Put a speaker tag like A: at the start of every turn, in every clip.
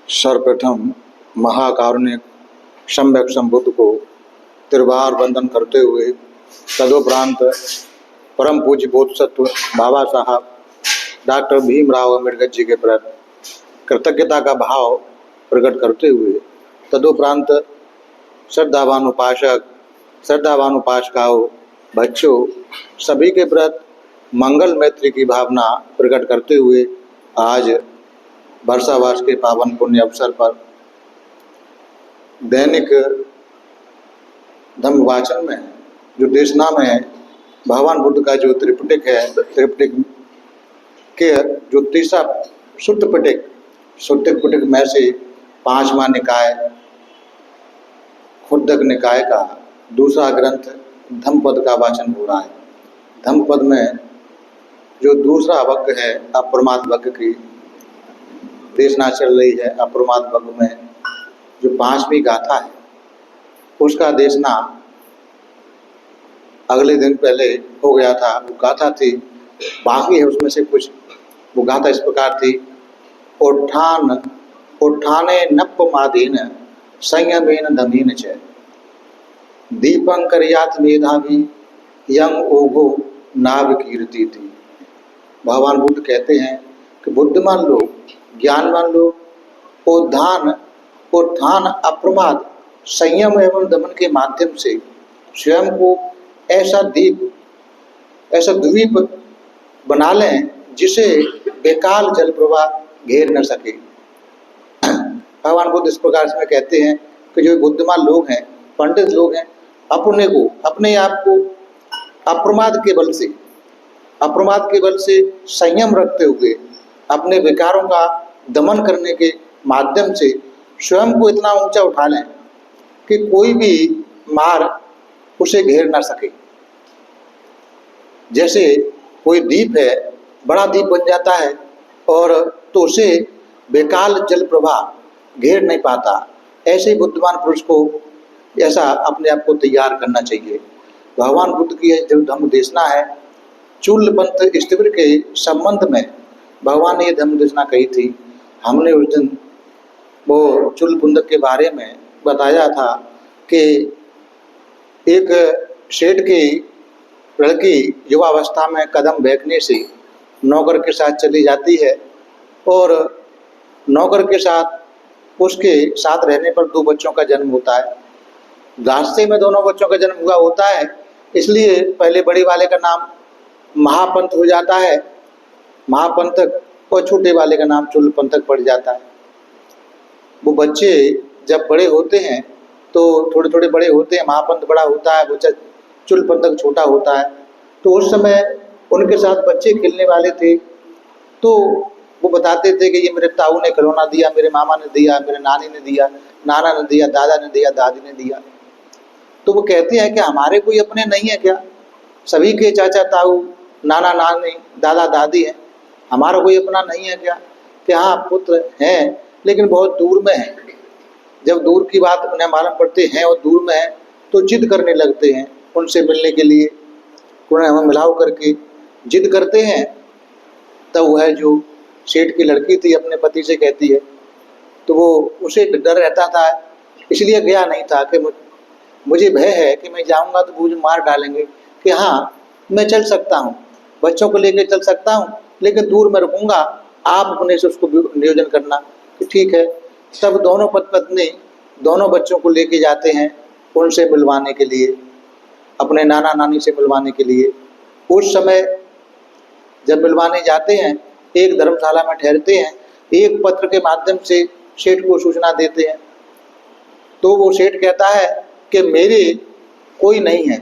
A: सर्वप्रथम महाकारुणिक सम्यक संबुद्ध को त्रिवार वंदन करते हुए तदुपरांत परम पूज्य बोधिसत्व बाबा साहब डॉक्टर भीमराव अम्बेडकर जी के प्रति कृतज्ञता का भाव प्रकट करते हुए तदुपरांत श्रद्धावान उपासक श्रद्धावान उपासकाओं बच्चों सभी के प्रति मंगल मैत्री की भावना प्रकट करते हुए आज वर्षावास के पावन पुण्य अवसर पर दैनिक धम्म वाचन में जो देशना में भगवान बुद्ध का जो त्रिपिटक है, त्रिपिटक के जो तीसरा शुद्ध पिटक में से पांचवा निकाय खुद्दक निकाय का दूसरा ग्रंथ धम्मपद का वाचन हो रहा है। धम्मपद में जो दूसरा वक्र है अप्रमाद वक्र की देशना चल रही है। अप्रमाद वक्र में जो पांचवी गाथा है उसका देशना अगले दिन पहले हो गया था। वो गाथा थी, बाकी है उसमें से कुछ। वो गाथा इस प्रकार थी। उठाने नप्पमादीन संयमेन दमीन च दीपंकर्यात मेधावी यंग ओघो नाभ कीर्ति थी। भगवान बुद्ध कहते हैं कि बुद्धिमान लोग, ज्ञानवान लोग उत्थान अप्रमाद संयम एवं दमन के माध्यम से स्वयं को ऐसा द्वीप बना लें जिसे बेकाल जल प्रवाह घेर न सके। भगवान बुद्ध इस प्रकार से कहते हैं कि जो बुद्धिमान लोग हैं, पंडित लोग हैं, अपने आप को अप्रमाद के बल से संयम रखते हुए अपने विकारों का दमन करने के माध्यम से स्वयं को इतना ऊंचा उठा लें कि कोई भी मार उसे घेर ना सके। जैसे कोई दीप है, बड़ा दीप बन जाता है और तो उसे बेकाल जल प्रवाह घेर नहीं पाता। ऐसे बुद्धिमान पुरुष को ऐसा अपने आप को तैयार करना चाहिए। भगवान बुद्ध की जो धम्म देशना है, चूल पंथ स्थिर के संबंध में भगवान ने ये धम्म देशना कही थी। हमने उस दिन वो चूल पुंदक के बारे में बताया था कि एक सेठ की लड़की युवावस्था में कदम फेंकने से नौकर के साथ चली जाती है और नौकर के साथ उसके साथ रहने पर 2 बच्चों का जन्म होता है। रास्ते में दोनों बच्चों का जन्म हुआ होता है, इसलिए पहले बड़े वाले का नाम महापंथ हो जाता है, महापंथक, और छोटे वाले का नाम चूल पंथक पड़ जाता है। वो बच्चे जब बड़े होते हैं तो थोड़े बड़े होते हैं, महापंथ बड़ा होता है, बच्चा चूल पंथक छोटा होता है। तो उस समय उनके साथ बच्चे खेलने वाले थे, तो वो बताते थे कि ये मेरे ताऊ ने खिलौना दिया, मेरे मामा ने दिया, मेरे नानी ने दिया, नाना ने दिया, दादा ने दिया, दादी ने दिया। तो वो कहते हैं कि हमारे कोई अपने नहीं है क्या? सभी के चाचा ताऊ, नाना नानी, दादा दादी हैं, हमारा कोई अपना नहीं है क्या? कि हाँ पुत्र हैं, लेकिन बहुत दूर में है। जब दूर की बात उन्हें मालूम पड़ती है और दूर में है तो जिद करने लगते हैं उनसे मिलने के लिए, उन्हें हमें मिलाओ करके जिद करते हैं। तब वह जो सेठ की लड़की थी अपने पति से कहती है, तो वो उसे डर रहता था, इसलिए गया नहीं था कि मुझे भय है कि मैं जाऊंगा तो मुझे मार डालेंगे। कि हाँ मैं चल सकता हूँ, बच्चों को लेकर चल सकता हूँ, लेकिन दूर में रुकूंगा, आप अपने से उसको नियोजन करना। कि ठीक है। तब दोनों पत्नी दोनों बच्चों को लेके जाते हैं उनसे मिलवाने के लिए, अपने नाना नानी से मिलवाने के लिए। उस समय जब मिलवाने जाते हैं, एक धर्मशाला में ठहरते हैं, एक पत्र के माध्यम से सेठ को सूचना देते हैं। तो वो सेठ कहता है कि मेरे कोई नहीं है,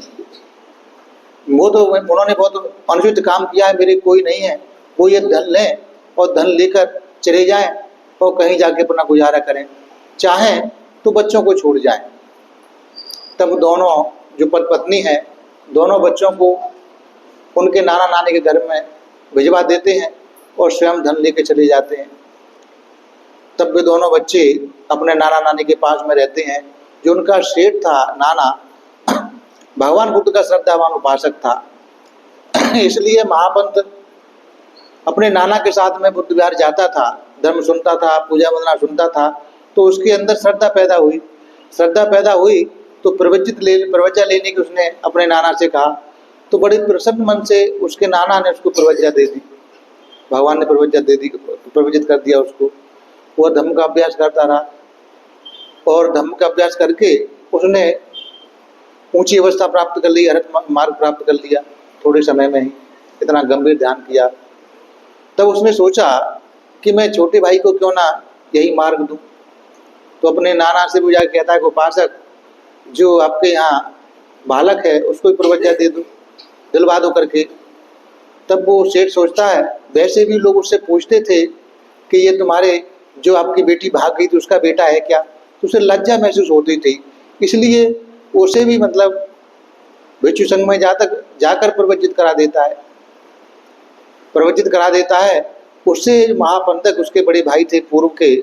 A: वो तो उन्होंने बहुत अनुचित काम किया है, मेरे कोई नहीं है। वो ये धन लें और धन लेकर चले जाएं और कहीं जाके अपना गुजारा करें, चाहें तो बच्चों को छोड़ जाएं। तब दोनों जो पत्नी हैं, दोनों बच्चों को उनके नाना नानी के घर में भिजवा देते हैं और स्वयं धन लेके चले जाते हैं। तब भी दोनों बच्चे अपने नाना नानी के पास में रहते हैं। जो उनका सेठ था नाना, भगवान बुद्ध का श्रद्धावान उपासक था, इसलिए महापंथ अपने नाना के साथ में बुद्ध विहार जाता था, धर्म सुनता था, पूजा वंदना सुनता था, तो उसके अंदर श्रद्धा पैदा हुई। श्रद्धा पैदा हुई तो प्रवज्ञा लेने की उसने अपने नाना से कहा, तो बड़े प्रसन्न मन से उसके नाना ने उसको प्रवज्ञा दे दी, भगवान ने प्रवज्ञा दे दी, प्रवचित कर दिया उसको। वह धम्म का अभ्यास करता रहा और धम्म का अभ्यास करके उसने ऊंची अवस्था प्राप्त कर ली, अरहत मार्ग प्राप्त कर लिया थोड़े समय में ही। इतना गंभीर ध्यान किया। तब उसने सोचा कि मैं छोटे भाई को क्यों ना यही मार्ग दूं। तो अपने नाना से भी जाकर कहता है कि उपासक, जो आपके यहाँ बालक है उसको ही प्रवज्ञा दे दो, दिलवा दो करके। तब वो सेठ सोचता है, वैसे भी लोग उससे पूछते थे कि ये तुम्हारे जो आपकी बेटी भाग गई थी उसका बेटा है क्या, तो उसे लज्जा महसूस होती थी, इसलिए उसे भी मतलब भिक्षु संघ में जाकर प्रवचित करा देता है, प्रवचित करा देता है। उससे महापंथक उसके बड़े भाई थे पूर्व के,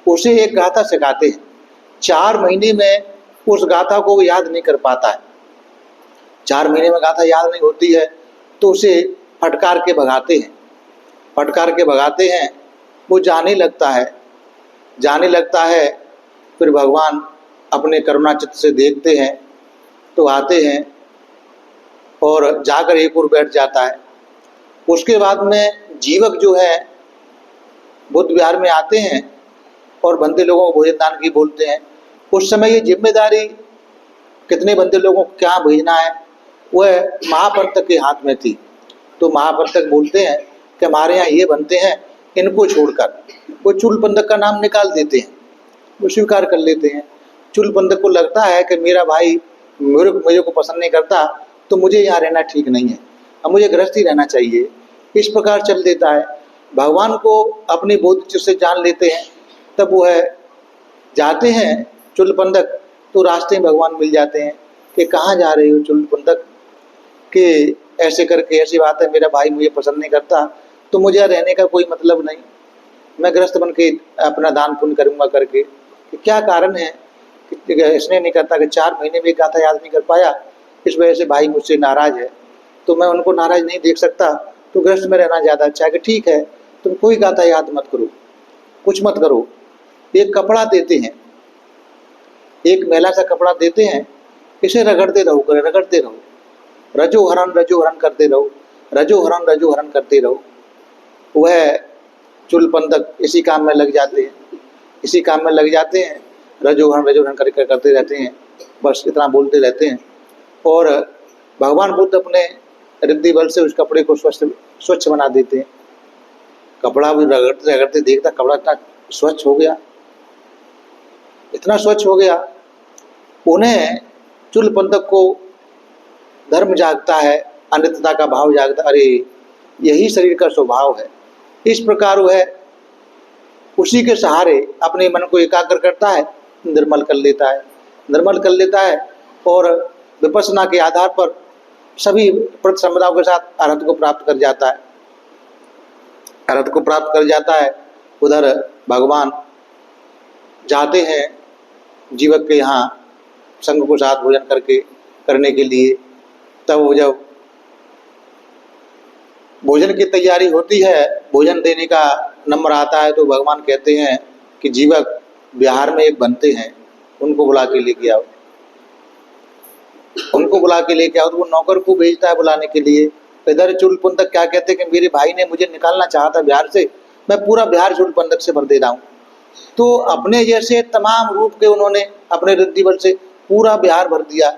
A: उसे एक गाथा सिखाते हैं। 4 महीने में उस गाथा को वो याद नहीं कर पाता है। 4 महीने में गाथा याद नहीं होती है तो उसे फटकार के भगाते हैं, फटकार के भगाते हैं। वो जाने लगता है, जाने लगता है। फिर भगवान अपने करुणा चित्त से देखते हैं तो आते हैं और जाकर एक और बैठ जाता है। उसके बाद में जीवक जो है बुद्ध विहार में आते हैं और बंदे लोगों को भोजन दान की बोलते हैं। उस समय ये जिम्मेदारी कितने बंदे लोगों को क्या भेजना है वह महापंथक के हाथ में थी। तो महापंथक बोलते हैं कि हमारे यहाँ ये बनते हैं, इनको छोड़कर वो चूल पंथक का नाम निकाल देते हैं, वो स्वीकार कर लेते हैं। चूल पंथक को लगता है कि मेरा भाई मेरे को पसंद नहीं करता तो मुझे यहाँ रहना ठीक नहीं है, अब मुझे गृहस्थी रहना चाहिए, इस प्रकार चल देता है। भगवान को अपनी बोध चित्त से जान लेते हैं। तब वो है जाते हैं चूल पंथक, तो रास्ते में भगवान मिल जाते हैं कि कहाँ जा रहे हो चूल पंथक, कि ऐसे करके ऐसी बात है, मेरा भाई मुझे पसंद नहीं करता तो मुझे रहने का कोई मतलब नहीं, मैं गृहस्थ बन के अपना दान पुण्य करूँगा करके। कि क्या कारण है कि इसने नहीं करता कि 4 महीने में गाथा याद नहीं कर पाया, इस वजह से भाई मुझसे नाराज है, तो मैं उनको नाराज नहीं देख सकता, तो गृहस्थ में रहना ज़्यादा अच्छा है। कि ठीक है, तुम कोई गाथा याद मत करो, कुछ मत करो, एक कपड़ा देते हैं, एक मैला सा कपड़ा देते हैं, इसे रगड़ते रहो, रगड़ते रहो, रजो हरण करते रहो, रजो हरण करते रहो। वह चूल पंथक इसी काम में लग जाते हैं, इसी काम में लग जाते हैं, रजो हरण करते रहते हैं, बस इतना बोलते रहते हैं। और भगवान बुद्ध अपने रिद्धि बल से उस कपड़े को स्वच्छ बना देते हैं। कपड़ा भी रगड़ते रगड़ते देखता कपड़ा इतना स्वच्छ हो गया, इतना स्वच्छ हो गया। उन्हें चूल पंथक को धर्म जागता है, अनित्यता का भाव जागता, अरे यही शरीर का स्वभाव है। इस प्रकार वह उसी के सहारे अपने मन को एकाग्र करता है, निर्मल कर लेता है, निर्मल कर लेता है और विपश्यना के आधार पर सभी प्रतिसंपदाओं के साथ अरहत को प्राप्त कर जाता है, अरहत को प्राप्त कर जाता है। उधर भगवान जाते हैं जीवक के यहाँ संघ को साथ भोजन करने के लिए। तब वो जब भोजन की तैयारी होती है, भोजन देने का नंबर आता है, तो भगवान कहते हैं कि जीवक बिहार में एक बनते हैं, उनको बुला के लेके आओ, उनको बुला के लेके आओ। तो वो नौकर को भेजता है बुलाने के लिए। इधर चूल पंथक क्या कहते हैं कि मेरे भाई ने मुझे निकालना चाहा था बिहार से, मैं पूरा बिहार चूल पंथक से भर दे रहा हूँ। तो अपने जैसे तमाम रूप के उन्होंने अपने रिद्धि बल से पूरा बिहार भर दिया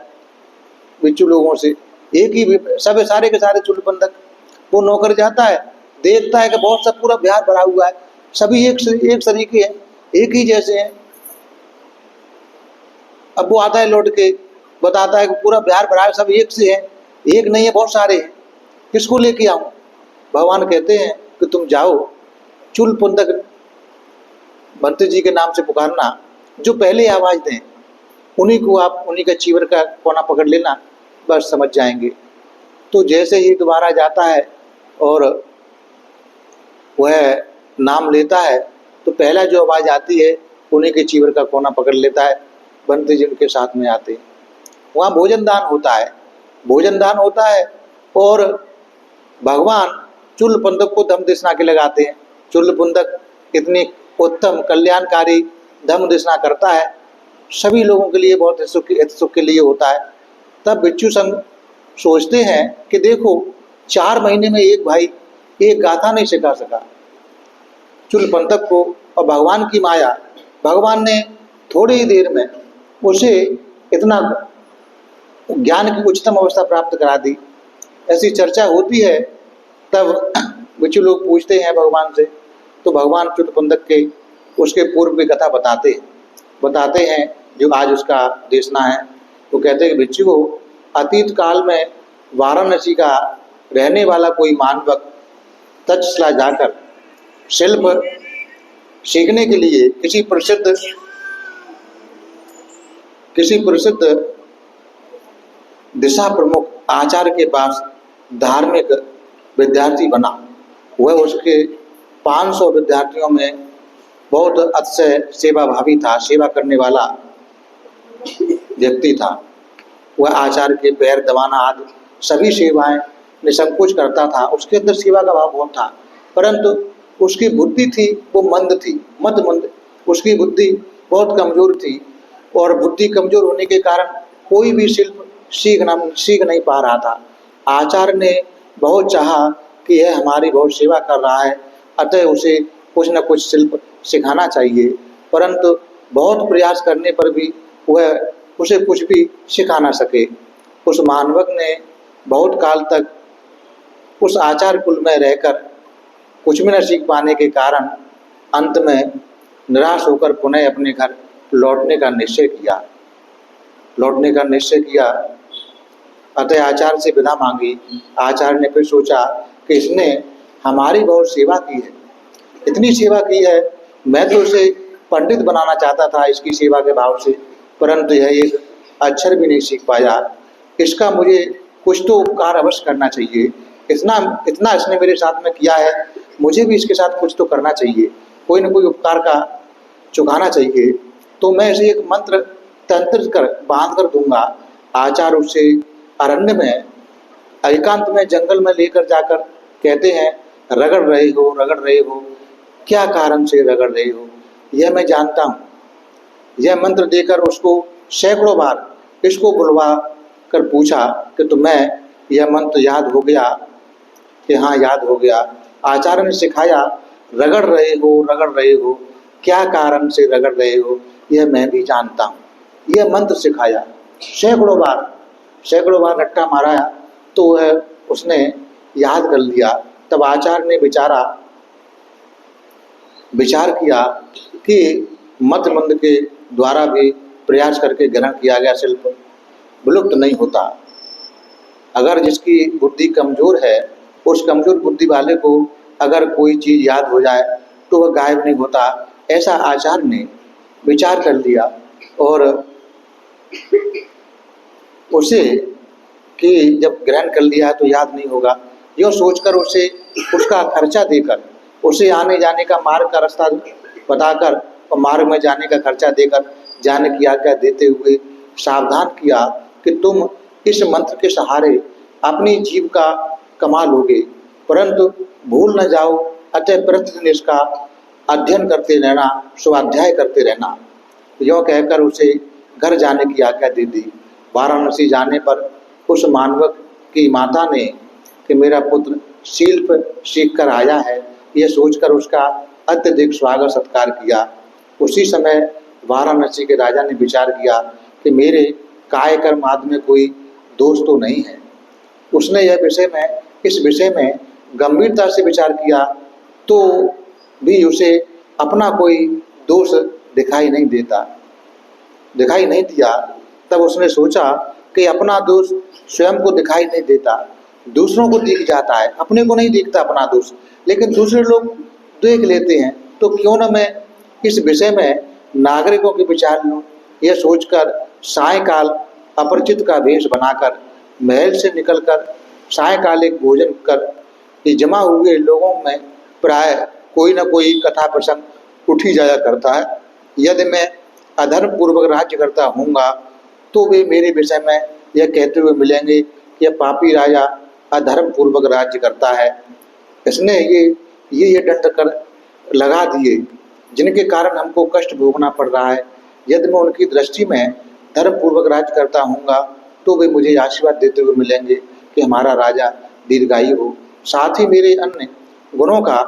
A: बिच्छू लोगों से, एक ही सब सारे के सारे चूल पंथक। वो नौकर जाता है, देखता है कि बहुत सा पूरा बिहार भरा हुआ है, सभी एक सरीके हैं, एक ही जैसे हैं। अब वो आता है लौट के बताता है कि पूरा बिहार भरा है, सब एक से है, एक नहीं है, बहुत सारे हैं, किसको लेके आऊं? भगवान कहते हैं कि तुम जाओ चूल पंथक भंते जी के नाम से पुकारना, जो पहले आवाज दें उन्हीं को आप, उन्हीं का चीवर का कोना पकड़ लेना, बस समझ जाएंगे। तो जैसे ही दोबारा जाता है और वह नाम लेता है, तो पहला जो आवाज़ आती है उन्हीं के चीवर का कोना पकड़ लेता है। बनते जी उनके साथ में आते हैं। वहाँ भोजन दान होता है, भोजन दान होता है और भगवान चूलबंधक को धर्म देशना के लगाते हैं। चूलबंधक इतनी उत्तम कल्याणकारी धर्म देशना करता है, सभी लोगों के लिए बहुत हित सुख के लिए होता है। तब भिक्षु संघ सोचते हैं कि देखो 4 महीने में एक भाई एक गाथा नहीं सिखा सका चूलबंधक को, और भगवान की माया, भगवान ने थोड़ी ही देर में उसे इतना ज्ञान की उच्चतम अवस्था प्राप्त करा दी। ऐसी चर्चा होती है। तब भिक्षु लोग पूछते हैं भगवान से, तो भगवान चूलबंधक के उसके पूर्व की कथा बताते हैं जो आज उसका देशना है। वो कहते हैं कि भिक्षु को अतीत काल में वाराणसी का रहने वाला कोई मानवक तक्षशिला जाकर शिल्प सीखने के लिए किसी प्रसिद्ध दिशा प्रमुख आचार्य के पास धार्मिक विद्यार्थी बना। वह उसके 500 विद्यार्थियों में बहुत अतिशय सेवाभावी था, सेवा करने वाला व्यक्ति था। वह आचार्य के पैर दबाना आदि सभी सेवाएं निसंकोच करता था। उसके अंदर सेवा का भाव बहुत था, परंतु उसकी बुद्धि थी वो मंद थी, मंद। उसकी बुद्धि बहुत कमजोर थी, और बुद्धि कमजोर होने के कारण कोई भी शिल्प सीख नहीं पा रहा था। आचार्य ने बहुत चाहा कि यह हमारी बहुत सेवा कर रहा है, अतः उसे कुछ न कुछ शिल्प सिखाना चाहिए, परंतु बहुत प्रयास करने पर भी वह उसे कुछ भी सिखा ना सके। उस मानवक ने बहुत काल तक उस आचार्य कुल में रहकर कुछ भी न सीख पाने के कारण अंत में निराश होकर पुनः अपने घर लौटने का निश्चय किया। अतः आचार्य से विदा मांगी। आचार्य ने फिर सोचा कि इसने हमारी बहुत सेवा की है, इतनी सेवा की है, मैं तो उसे पंडित बनाना चाहता था इसकी सेवा के भाव से, परंतु यह एक अक्षर भी नहीं सीख पाया। इसका मुझे कुछ तो उपकार अवश्य करना चाहिए। इतना इसने मेरे साथ में किया है, मुझे भी इसके साथ कुछ तो करना चाहिए, कोई न कोई उपकार का चुकाना चाहिए। तो मैं इसे एक मंत्र तंत्र कर बांध कर दूंगा। आचार्य उसे अरण्य में एकांत में जंगल में लेकर जाकर कहते हैं, रगड़ रहे हो, क्या कारण से रगड़ रहे हो, यह मैं जानता हूँ। यह मंत्र देकर उसको सैकड़ों बार इसको बुलवा कर पूछा कि तुम्हें यह मंत्र याद हो गया? कि हाँ याद हो गया। आचार्य ने सिखाया, रगड़ रहे हो, क्या कारण से रगड़ रहे हो, यह मैं भी जानता हूँ। यह मंत्र सिखाया, सैकड़ों बार रट्टा मारा, तो वह उसने याद कर लिया। तब आचार्य ने विचार किया कि मंत्र के द्वारा भी प्रयास करके ग्रहण किया गया शिल्प विलुप्त नहीं होता। अगर जिसकी बुद्धि कमजोर है, उस कमजोर बुद्धि वाले को अगर कोई चीज याद हो जाए तो वह गायब नहीं होता। ऐसा आचार्य ने विचार कर लिया और उसे कि जब ग्रहण कर लिया तो याद नहीं होगा, यह सोचकर उसे उसका खर्चा देकर, उसे आने जाने का मार्ग का रास्ता बताकर और मार्ग में जाने का खर्चा देकर जाने की आज्ञा देते हुए सावधान किया कि तुम इस मंत्र के सहारे अपनी जीव का कमा लोगे, परंतु भूल न जाओ, अतः प्रतिदिन इसका अध्ययन करते रहना, स्वाध्याय करते रहना। यों कहकर उसे घर जाने की आज्ञा दे दी। वाराणसी जाने पर उस मानवक की माता ने कि मेरा पुत्र शिल्प सीख कर आया है, यह सोचकर उसका अत्यधिक स्वागत सत्कार किया। उसी समय वाराणसी के राजा ने विचार किया कि मेरे काय कर्म आदि में कोई दोष तो नहीं है। उसने इस विषय में गंभीरता से विचार किया तो भी उसे अपना कोई दोष दिखाई नहीं दिया। तब उसने सोचा कि अपना दोष स्वयं को दिखाई नहीं देता, दूसरों को दिख जाता है, अपने को नहीं दिखता अपना दोष, लेकिन दूसरे लोग देख लेते हैं, तो क्यों न मैं इस विषय में नागरिकों के विचार लूँ। यह सोचकर सायंकाल अपरिचित का वेश बनाकर महल से निकलकर सायंकाल एक भोजन कर जमा हुए लोगों में प्राय कोई न कोई कथा प्रसंग उठी जाया करता है। यदि मैं अधर्म पूर्वक राज्य करता हूँगा तो वे मेरे विषय में यह कहते हुए मिलेंगे कि यह पापी राजा अधर्म पूर्वक राज्य करता है। इसने ये दंड कर लगा दिए जिनके कारण हमको कष्ट भोगना पड़ रहा है। यदि मैं उनकी दृष्टि में धर्म पूर्वक राज्य करता हूँगा तो वे मुझे आशीर्वाद देते हुए मिलेंगे कि हमारा राजा दीर्घायु हो, साथ ही मेरे अन्य गुणों का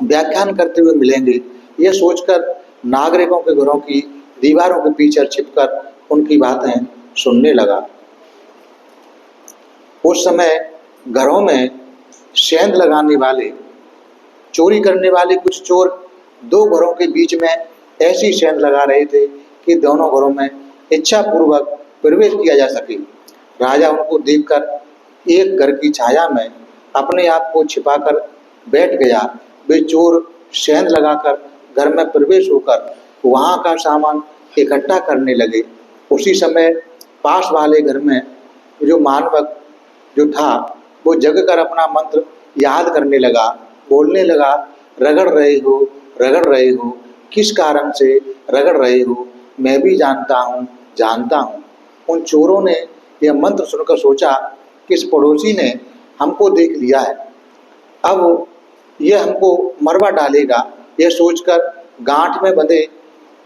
A: व्याख्यान करते हुए मिलेंगे। यह सोचकर नागरिकों के घरों की दीवारों के पीछे छिपकर उनकी बातें सुनने लगा। उस समय घरों में सेंध लगाने वाले, चोरी करने वाले कुछ चोर दो घरों के बीच में ऐसी सेंध लगा रहे थे कि दोनों घरों में इच्छा पूर्वक प्रवेश किया जा सके। राजा उनको देखकर एक घर की छाया में अपने आप को छिपाकर बैठ गया। वे चोर सेंध लगाकर घर में प्रवेश होकर वहाँ का सामान इकट्ठा करने लगे। उसी समय पास वाले घर में जो मानवक जो था वो जगकर अपना मंत्र याद करने लगा, बोलने लगा, रगड़ रहे हो, किस कारण से रगड़ रहे हो, मैं भी जानता हूँ। उन चोरों ने यह मंत्र सुनकर सोचा कि इस पड़ोसी ने हमको देख लिया है, अब यह हमको मरवा डालेगा। यह सोचकर गांठ में बंधे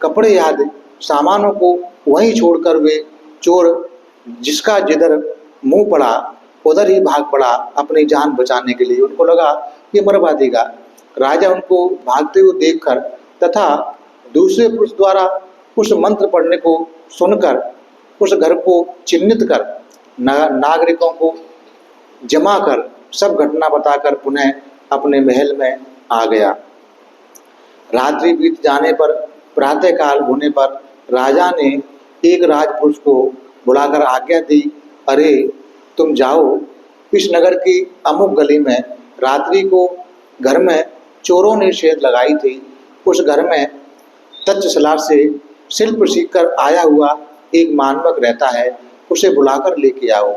A: कपड़े आदि सामानों को वहीं छोड़कर वे चोर जिसका जिधर मुंह पड़ा उधर ही भाग पड़ा अपनी जान बचाने के लिए। उनको लगा ये मरवा देगा। राजा उनको भागते हुए देखकर तथा दूसरे पुरुष द्वारा उस मंत्र पढ़ने को सुनकर उस घर को चिन्हित कर नागरिकों को जमा कर सब घटना बताकर पुनः अपने महल में आ गया। रात्रि बीत जाने पर प्रातः काल होने पर राजा ने एक राजपुरुष को बुलाकर आज्ञा दी, अरे तुम जाओ, इस नगर की अमुक गली में रात्रि को घर में चोरों ने सेंध लगाई थी, उस घर में तक्षशिला से शिल्प सीखकर आया हुआ एक मानवक रहता है, उसे बुलाकर लेके आओ।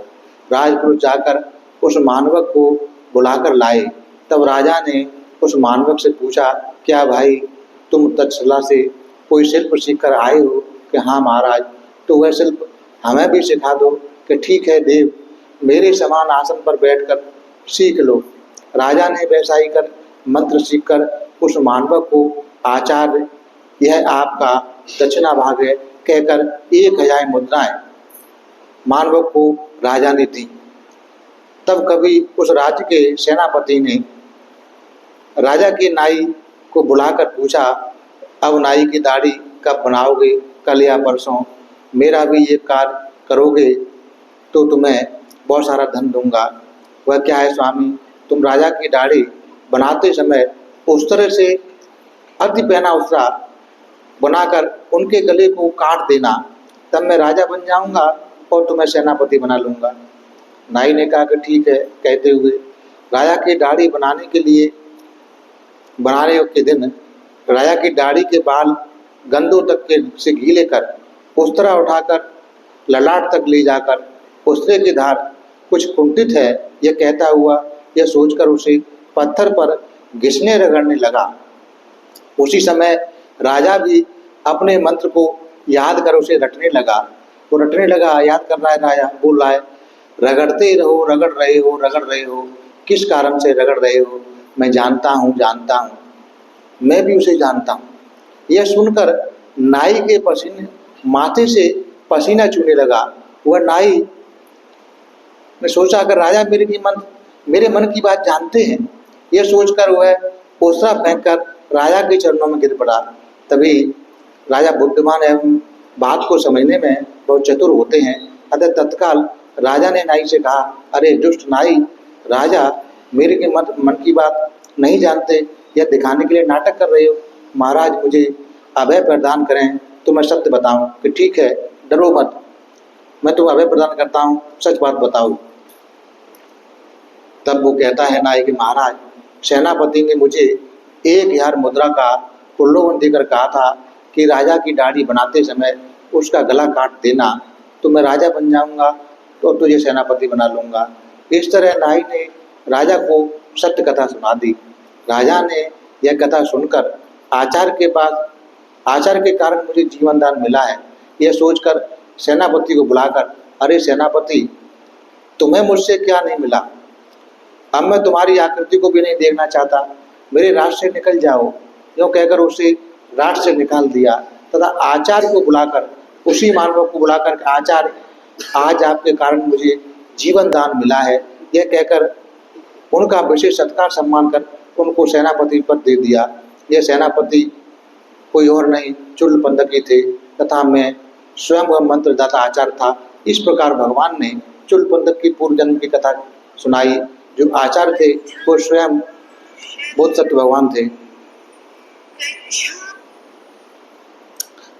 A: राजपुरुष जाकर उस मानवक को बुलाकर लाए। तब राजा ने उस मानवक से पूछा, क्या भाई तुम तक्षशिला से कोई शिल्प सीख कर आए हो? कि हाँ महाराज। तो वह शिल्प हमें भी सिखा दो। कि ठीक है देव, मेरे समान आसन पर बैठकर सीख लो। राजा ने वैसा ही कर मंत्र सीखकर उस मानवक को आचार्य यह आपका दक्षिणा भाग है कहकर 1000 मुद्राएं मानवक को राजा ने दी। तब कभी उस राज्य के सेनापति ने राजा के नाई को बुलाकर पूछा, अब नाई की दाढ़ी कब बनाओगे? कल या परसों? मेरा भी ये कार्य करोगे तो तुम्हें बहुत सारा धन दूंगा। वह क्या है स्वामी? तुम राजा की दाढ़ी बनाते समय उस तरह से अति पहना उसरा बनाकर उनके गले को काट देना, तब मैं राजा बन जाऊंगा और तुम्हें सेनापति बना लूंगा। नाई ने कहा कि ठीक है। कहते हुए राजा की दाढ़ी बनाने के दिन राजा की दाढ़ी के बाल गंदों तक के से गीले कर उस्तरा उठाकर ललाट तक ले जाकर उस्तरे की धार कुछ कुंठित है यह कहता हुआ यह सोचकर उसे पत्थर पर घिसने रगड़ने लगा। उसी समय राजा भी अपने मंत्र को याद कर उसे रटने लगा। वो रटने लगा, याद कर रहा है, राजा बोल रहा है, रगड़ते रहो, रगड़ रहे हो, किस कारण से रगड़ रहे हो? मैं जानता हूँ, मैं भी उसे जानता हूँ। यह सुनकर नाई के पसीने माथे से पसीना चूने लगा। वह नाई ने सोचा अगर राजा मेरे मन की बात जानते हैं, यह सोचकर वह ओसरा फेंककर राजा के चरणों में गिर पड़ा। तभी राजा बुद्धिमान एवं बात को समझने में बहुत चतुर होते हैं, अतः तत्काल राजा ने नाई से कहा, अरे दुष्ट नाई, राजा मेरे के मन की बात नहीं जानते, यह दिखाने के लिए नाटक कर रहे हो। महाराज मुझे अभय प्रदान करें तो मैं सत्य बताऊं। कि ठीक है, डरो मत, मैं तुम्हें अभय प्रदान करता हूं, सच बात बताओ। तब वो कहता है नाई कि महाराज, सेनापति ने मुझे 1000 मुद्रा का प्रलोभन देकर कहा था कि राजा की दाढ़ी बनाते समय उसका गला काट देना, तो मैं राजा बन जाऊंगा तो तुझे सेनापति बना लूंगा। इस तरह नाई ने राजा को सत्य कथा सुना दी। राजा ने यह कथा सुनकर आचार्य के कारण मुझे जीवन दान मिला है, यह सोचकर सेनापति को बुलाकर, अरे सेनापति, तुम्हें मुझसे क्या नहीं मिला? अब मैं तुम्हारी आकृति को भी नहीं देखना चाहता, मेरे राज से निकल जाओ। यूँ कहकर उसे राज से निकाल दिया तथा आचार्य को बुलाकर, उसी मानव को बुलाकर, आचार्य आज आपके कारण मुझे जीवन दान मिला है, यह कहकर उनका विशेष सत्कार सम्मान कर उनको सेनापति पद दे दिया। यह सेनापति कोई और नहीं चूलपंदकी थे तथा मैं स्वयं वह मंत्रदाता आचार्य था। इस प्रकार भगवान ने चूलपंदक की पूर्व जन्म की कथा सुनाई। जो आचार्य थे वो स्वयं बोधसत्व भगवान थे।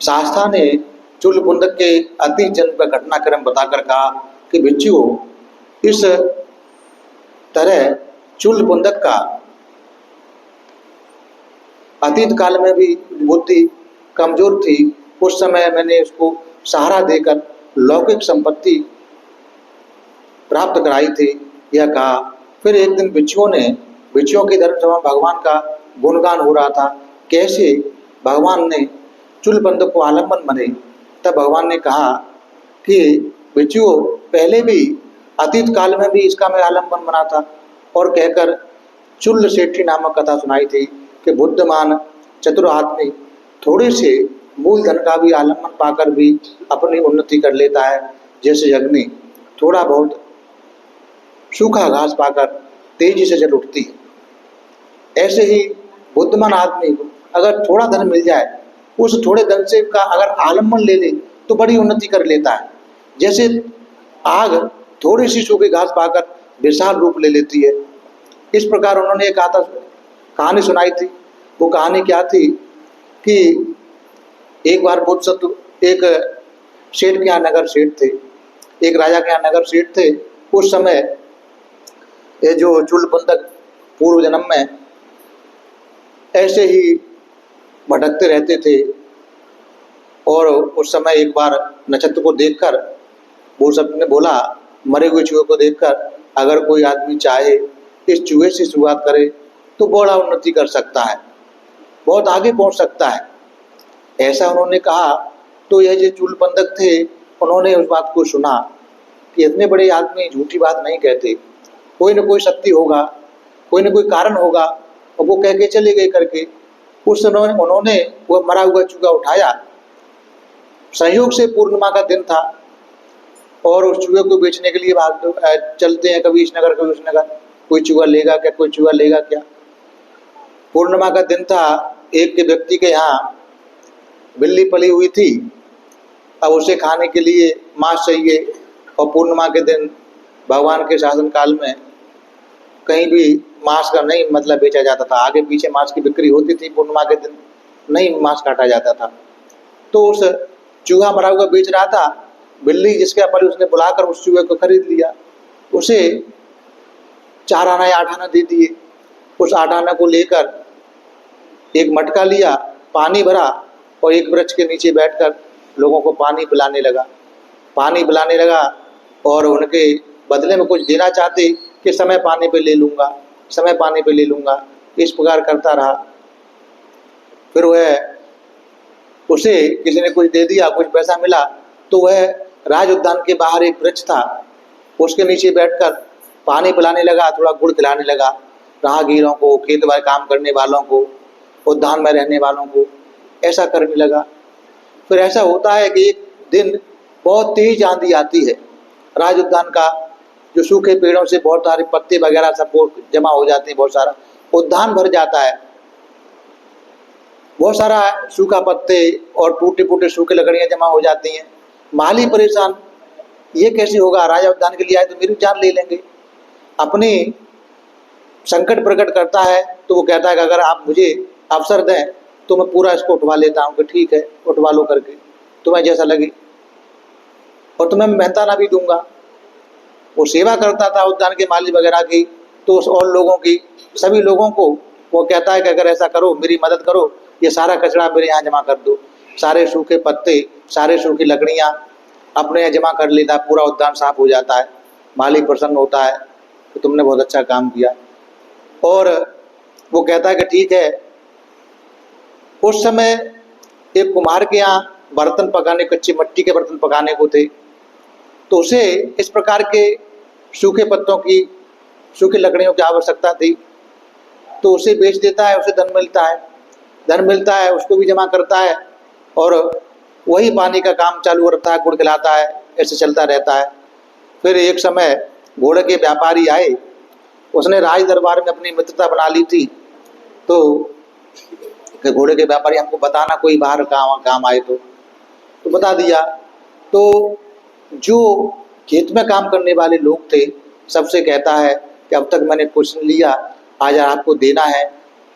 A: शास्त्रा ने चूलपुंदक के अति जन्म का घटनाक्रम बताकर कहा कि भिक्षुओं, इस तरह चूलपुंदक का अतीत काल में भी बुद्धि कमजोर थी। उस समय मैंने उसको सहारा देकर लौकिक संपत्ति प्राप्त कराई थी, यह कहा। फिर एक दिन भिक्षुओं की धर्मसभा भगवान का गुणगान हो रहा था। कैसे भगवान ने चूलपंदक को आलम्बन बने, तब भगवान ने कहा कि भिक्षुओं, पहले भी अतीत काल में भी इसका मैं आलम्बन बना था, और कहकर चुल्ल सेठी नामक कथा सुनाई थी कि बुद्धिमान चतुर आदमी थोड़े से मूलधन का भी आलम्बन पाकर भी अपनी उन्नति कर लेता है। जैसे अग्नि थोड़ा बहुत सूखा घास पाकर तेजी से जल उठती है, ऐसे ही बुद्धिमान आदमी को अगर थोड़ा धन मिल जाए, उस थोड़े धन से का अगर आलम्बन ले ले तो बड़ी उन्नति कर लेता है। जैसे आग थोड़ी सी सूखी घास पाकर विशाल रूप ले लेती है। इस प्रकार उन्होंने एक कहानी सुनाई थी। वो कहानी क्या थी कि एक बार बोधसत्व एक सेठ के यहाँ नगर सेठ थे, एक राजा के यहाँ नगर सेठ थे। उस समय ये जो चूलपंदक पूर्व जन्म में ऐसे ही भटकते रहते थे, और उस समय एक बार नक्षत्र को देखकर वो सबने बोला, मरे हुए चूहे को देखकर, अगर कोई आदमी चाहे इस चूहे से शुरुआत करे तो बड़ा उन्नति कर सकता है, बहुत आगे पहुंच सकता है। ऐसा उन्होंने कहा। तो यह जो चूलपंदक थे, उन्होंने उस बात को सुना कि इतने बड़े आदमी झूठी बात नहीं कहते, कोई न कोई शक्ति होगा, कोई न कोई कारण होगा, और वो कह के चले गए करके। उस उन्होंने वह मरा हुआ चूहा उठाया। संयोग से पूर्णिमा का दिन था, और उस चूहे को बेचने के लिए चलते हैं, कभी इस नगर कभी उस नगर, कोई चूहा लेगा क्या, कोई चूहा लेगा क्या। पूर्णिमा का दिन था। एक व्यक्ति के यहाँ बिल्ली पली हुई थी, अब उसे खाने के लिए मांस चाहिए, और पूर्णिमा के दिन भगवान के शासन काल में कहीं भी मांस का नहीं मतलब बेचा जाता था। आगे पीछे मांस की बिक्री होती थी, पूर्णिमा के दिन नहीं मांस काटा जाता था। तो उस चूहा मरा हुआ बेच रहा था, बिल्ली जिसके पली उसने बुलाकर उस चूहे को खरीद लिया। उसे 4 आना या 8 आना दे दिए। उस 8 आना को लेकर एक मटका लिया, पानी भरा, और एक वृक्ष के नीचे बैठकर लोगों को पानी पिलाने लगा, और उनके बदले में कुछ देना चाहते कि समय पानी पे ले लूँगा, इस प्रकार करता रहा। फिर वह उसे किसी ने कुछ दे दिया, कुछ पैसा मिला, तो वह राज उद्यान के बाहर एक वृक्ष था, उसके नीचे बैठकर पानी पिलाने लगा, थोड़ा गुड़ खिलाने लगा राहगीरों को, खेत बाड़ी काम करने वालों को, उद्यान में रहने वालों को, ऐसा करने लगा। फिर ऐसा होता है कि एक दिन बहुत तेज आंधी आती है, राज उद्यान का जो सूखे पेड़ों से बहुत सारे पत्ते वगैरह सब जमा हो जाते हैं, बहुत सारा उद्यान भर जाता है, बहुत सारा सूखा पत्ते और टूटे फूटे सूखे लकड़ियां जमा हो जाती हैं। माली परेशान, ये कैसे होगा, राजा उद्यान के लिए आए तो मेरी जान ले लेंगे। अपनी संकट प्रकट करता है तो वो कहता है कि अगर आप मुझे अवसर दें तो मैं पूरा इसको उठवा लेता हूँ, कि ठीक है उठवा लो करके, तुम्हें जैसा लगे, और तुम्हें मेहनता ना भी दूंगा। वो सेवा करता था उद्यान के माली वगैरह की, तो और लोगों की, सभी लोगों को वो कहता है कि अगर ऐसा करो, मेरी मदद करो, ये सारा कचरा मेरे यहाँ जमा कर दो, सारे सूखे पत्ते, सारे सूखी लकड़ियाँ अपने यहाँ जमा कर लेता है, पूरा उद्यान साफ हो जाता है। माली प्रसन्न होता है कि तुमने बहुत अच्छा काम किया, और वो कहता है कि ठीक है। उस समय एक कुम्हार के यहाँ बर्तन पकाने, कच्ची मिट्टी के बर्तन पकाने को थे, तो उसे इस प्रकार के सूखे पत्तों की सूखी लकड़ियों की आवश्यकता थी, तो उसे बेच देता है, उसे धन मिलता है। धन मिलता है, उसको भी जमा करता है और वही पानी का काम चालू रखता है, गुड़ खिलाता है, ऐसे चलता रहता है। फिर एक समय घोड़े के व्यापारी आए, उसने राज दरबार में अपनी मित्रता बना ली थी, तो घोड़े के व्यापारी हमको बताना कोई बाहर काम आए तो बता दिया। तो जो खेत में काम करने वाले लोग थे, सबसे कहता है कि अब तक मैंने कुछ नहीं लिया, आज आपको देना है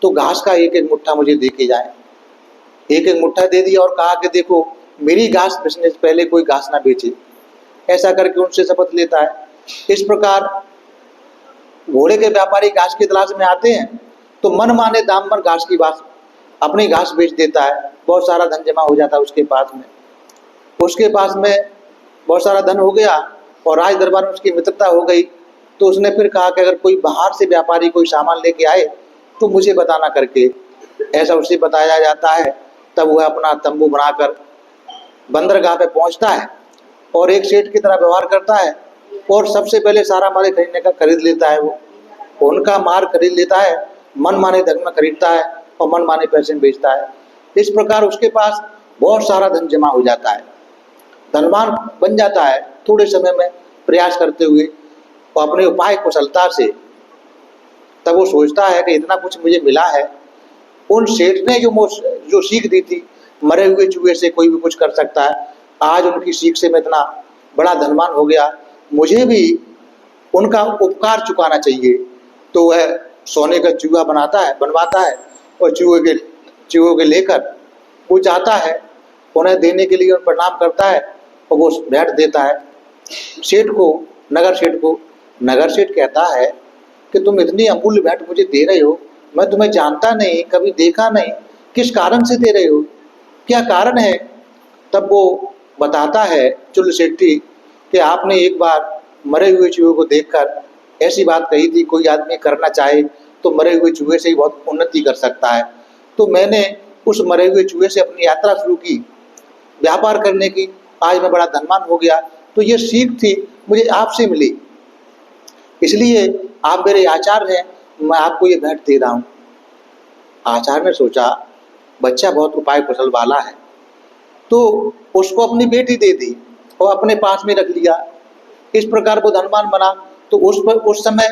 A: तो घास का एक एक मुट्ठा मुझे दे के जाए। एक एक मुट्ठा दे दिया और कहा कि देखो मेरी घास बेचने से पहले कोई घास ना बेचे। ऐसा करके उनसे शपथ लेता है। इस प्रकार घोड़े के व्यापारी घास की तलाश में आते हैं तो मन माने दाम पर घास की बात अपनी घास बेच देता है। बहुत सारा धन जमा हो जाता है उसके पास में बहुत सारा धन हो गया और राज दरबार में उसकी मित्रता हो गई। तो उसने फिर कहा कि अगर कोई बाहर से व्यापारी कोई सामान लेके आए तो मुझे बताना करके। ऐसा उसे बताया जाता है। तब वह अपना तंबू बनाकर बंदरगाह पे पहुंचता है और एक सेठ की तरह व्यवहार करता है और सबसे पहले सारा माल खरीद लेता है। वो उनका माल खरीद लेता है, मन माने धन में खरीदता है और मन माने पैसे में बेचता है। इस प्रकार उसके पास बहुत सारा धन जमा हो जाता है, धनवान बन जाता है थोड़े समय में प्रयास करते हुए और अपने उपाय कुशलता से। तब वो सोचता है कि इतना कुछ मुझे मिला है, उन सेठ ने जो सीख दी थी मरे हुए चूहे से कोई भी कुछ कर सकता है, आज उनकी सीख से मैं इतना बड़ा धनवान हो गया, मुझे भी उनका उपकार चुकाना चाहिए। तो वह सोने का चूहा बनवाता है और चूहे के लेकर वो जाता है, उन्हें देने के लिए प्रणाम करता है और वो भेंट देता है सेठ को, नगर सेठ को। नगर सेठ कहता है कि तुम इतनी अमूल्य भेंट मुझे दे रहे हो, मैं तुम्हें जानता नहीं, कभी देखा नहीं, किस कारण से दे रहे हो, क्या कारण है? तब वो बताता है चुल सेठी कि आपने एक बार मरे हुए चूहे को देखकर ऐसी बात कही थी, कोई आदमी करना चाहे तो मरे हुए चूहे से ही बहुत उन्नति कर सकता है। तो मैंने उस मरे हुए चूहे से अपनी यात्रा शुरू की, व्यापार करने की, आज मैं बड़ा धनवान हो गया। तो ये सीख थी मुझे आपसे मिली, इसलिए आप मेरे आचार्य हैं, मैं आपको ये भेंट दे रहा हूँ। आचार्य ने सोचा बच्चा बहुत उपाय कुशल वाला है, तो उसको अपनी बेटी दे दी और अपने पास में रख लिया। इस प्रकार वो धनवान बना। तो उस समय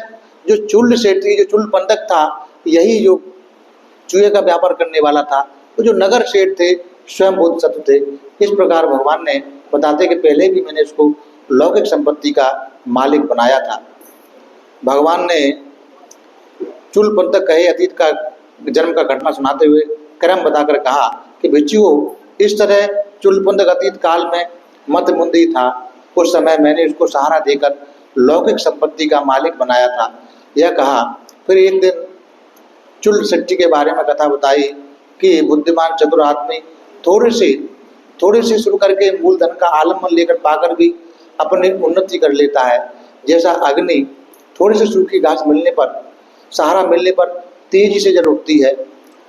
A: जो चुल सेठी, जो चुल पंडक था, यही जो चूहे का व्यापार करने वाला था, तो जो नगर सेठ थे स्वयं बोधिसत्व थे। इस प्रकार भगवान ने बताते कि पहले भी मैंने इसको लौकिक संपत्ति का मालिक बनाया था। भगवान ने चुल पंडक कहे अतीत का जन्म का घटना सुनाते हुए क्रम बताकर कहा कि भिक्षुओं, इस तरह चुल पंडक अतीत काल में मतमुंदी था, उस समय मैंने उसको सहारा देकर लौकिक संपत्ति का मालिक बनाया था। यह कहा। फिर एक दिन चुल सेठी के बारे में कथा बताई कि बुद्धिमान चतुर आदमी थोड़े से शुरू करके मूलधन का आलम्बन लेकर पाकर भी अपनी उन्नति कर लेता है। जैसा अग्नि थोड़े से सूखी घास मिलने पर, सहारा मिलने पर तेजी से जल उठती है।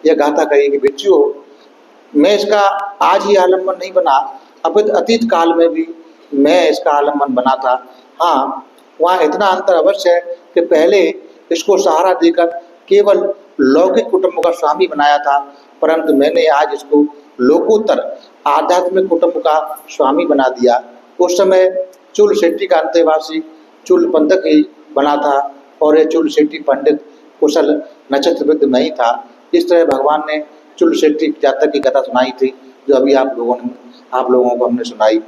A: यह गाथा कही कि भिक्षुओं, मैं इसका आज ही आलम्बन नहीं बना, अतीत काल में भी मैं इसका आलम्बन बना था। हाँ, वहाँ इतना अंतर अवश्य है कि पहले इसको सहारा देकर केवल लौकिक कुटुंब का स्वामी बनाया था, परंतु मैंने आज इसको लोकोत्तर आध्यात्मिक कुटुंब का स्वामी बना दिया। उस समय चुल सेठी का अंतेवासी चुल पंडक ही बना था और यह चुल सेठी पंडित कुशल नक्षत्रविद में ही था। इस तरह भगवान ने चुल सेठी जातक की कथा सुनाई थी, जो अभी आप लोगों को हमने सुनाई।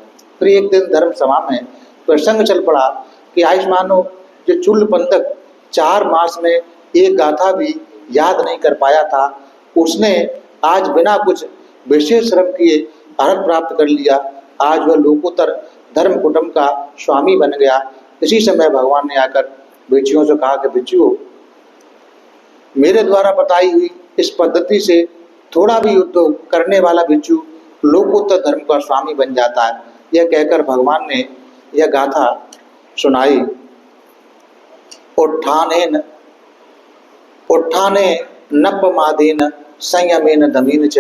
A: फिर एक दिन धर्म सभा में प्रसंग चल पड़ा कि आयुष्मानो जो चुल पंडक 4 मास में एक गाथा भी याद नहीं कर पाया था, उसने आज बिना कुछ विशेष श्रम किए अर्हत प्राप्त कर लिया। आज वह लोकोत्तर धर्म कुटुंब का स्वामी बन गया। इसी समय भगवान ने आकर भिक्षुओं से कहा कि भिक्षुओं, मेरे द्वारा बताई हुई इस पद्धति से थोड़ा भी उद्योग करने वाला भिक्षु लोकोत्तर धर्म का स्वामी बन जाता है। यह कहकर भगवान ने यह गाथा सुनाई। उत्थाने नपमादेन संयमेन दमीन च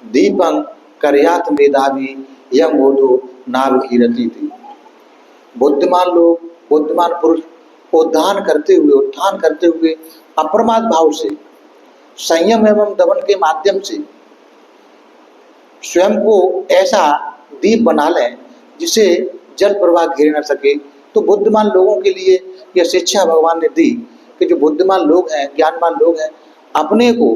A: दीपं करयात मेधावी यमोदो नाभिरति थी। बुद्धिमान लोग, बुद्धिमान पुरुष उत्थान करते हुए अप्रमाद भाव से संयम एवं दमन के माध्यम से स्वयं को ऐसा दीप बना लें जिसे जल प्रवाह घेर न सके। तो बुद्धिमान लोगों के लिए यह शिक्षा भगवान ने दी कि जो बुद्धिमान लोग हैं, ज्ञानवान लोग हैं, अपने को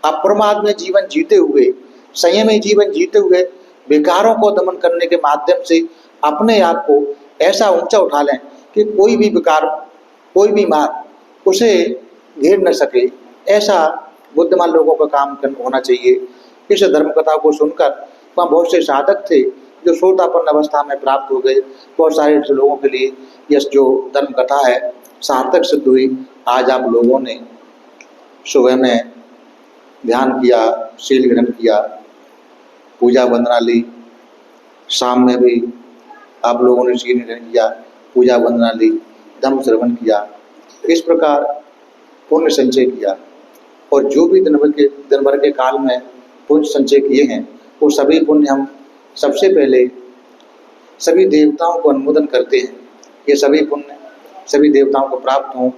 A: अप्रमाद में जीवन जीते हुए, संयमी जीवन जीते हुए विकारों को दमन करने के माध्यम से अपने आप को ऐसा ऊंचा उठा लें कि कोई भी विकार, कोई भी मार्ग उसे घेर न सके। ऐसा बुद्धिमान लोगों का काम होना चाहिए। इस धर्म कथा को सुनकर वहाँ बहुत से साधक थे जो श्रोतापन्न अवस्था में प्राप्त हो गए। बहुत सारे ऐसे लोगों के लिए यह जो धर्म कथा है सार्थक सिद्ध हुई। आज आप लोगों ने सुबह में ध्यान किया, शील ग्रहण किया, पूजा वंदना ली, शाम में भी आप लोगों ने शील ग्रहण किया, पूजा वंदना ली, धम्म श्रवण किया, इस प्रकार पुण्य संचय किया। और जो भी दिन भर के काल में पुण्य संचय किए हैं वो सभी पुण्य हम सबसे पहले सभी देवताओं को अनुमोदन करते हैं। ये सभी पुण्य सभी देवताओं को प्राप्त हों।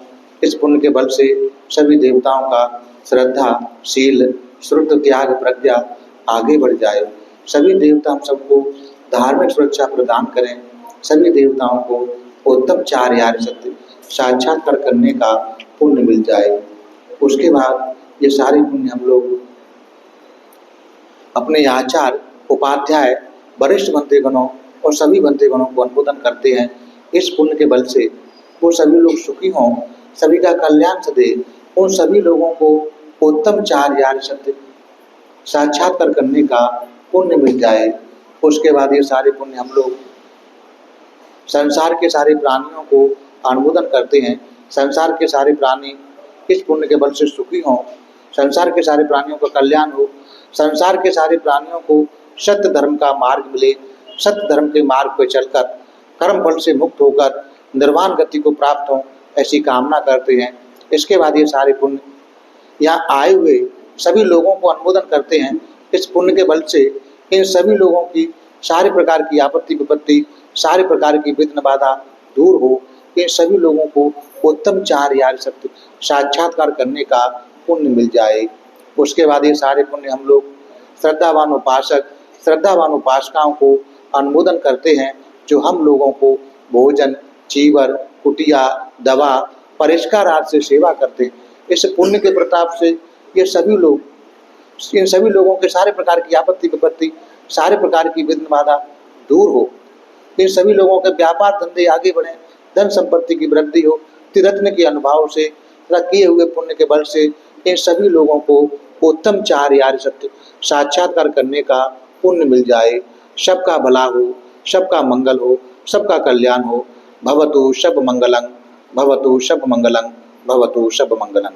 A: इस पुण्य के बल से सभी देवताओं का श्रद्धा, शील, श्रुत, त्याग, प्रज्ञा आगे बढ़ जाए। सभी देवता हम सबको धार्मिक सुरक्षा प्रदान करें। सभी देवताओं को उत्तम चार आर्य सत्य साक्षात्कार करने का पुण्य मिल जाए। उसके बाद ये सारे पुण्य हम लोग अपने आचार्य, उपाध्याय, वरिष्ठ बंधुगणों और सभी बंधुगणों को अनुमोदन करते हैं। इस पुण्य के बल से वो सभी लोग सुखी हों, सभी का कल्याण सदे, उन सभी लोगों को उत्तम चार आर्य सत्य साक्षात्कार करने का पुण्य मिल जाए। उसके बाद ये सारे पुण्य हम लोग संसार के सारे प्राणियों को अनुमोदन करते हैं। संसार के सारे प्राणी इस पुण्य के बल से सुखी हों, संसार के सारे प्राणियों का कल्याण हो, संसार के सारे प्राणियों को सत्य धर्म का मार्ग मिले, सत्य धर्म के मार्ग पर चलकर कर्म फल से मुक्त होकर निर्वाण गति को प्राप्त हो, ऐसी कामना करते हैं। इसके बाद ये सारे पुण्य यहाँ आए हुए सभी लोगों को अनुमोदन करते हैं। इस पुण्य के बल से इन सभी लोगों की सारे प्रकार की आपत्ति विपत्ति, सारे प्रकार की विघ्न बाधा दूर हो। इन सभी लोगों को उत्तम चार आर्य सत्य साक्षात्कार करने का पुण्य मिल जाए। उसके बाद ये सारे पुण्य हम लोग श्रद्धावान उपासक, श्रद्धावान उपासकाओं को अनुमोदन करते हैं जो हम लोगों को भोजन, चीवर, कुटिया, दवा, परिष्कार आदि से सेवा करते हैं। इस पुण्य के प्रताप से ये सभी लोग, इन सभी लोगों के सारे प्रकार की आपत्ति विपत्ति, सारे प्रकार की विघ्न बाधा दूर हो। इन सभी लोगों के व्यापार धंधे आगे बढ़े, धन संपत्ति की वृद्धि हो। त्रिरत्न के अनुभव से तथा किए हुए पुण्य के बल से इन सभी लोगों को उत्तम चार आर्य सत्य साक्षात्कार करने का पुण्य मिल जाए। सबका भला हो, सबका मंगल हो, सबका कल्याण हो। भवतु सब मंगलं, भवतु सब मंगलं, भवतु सब मंगलं।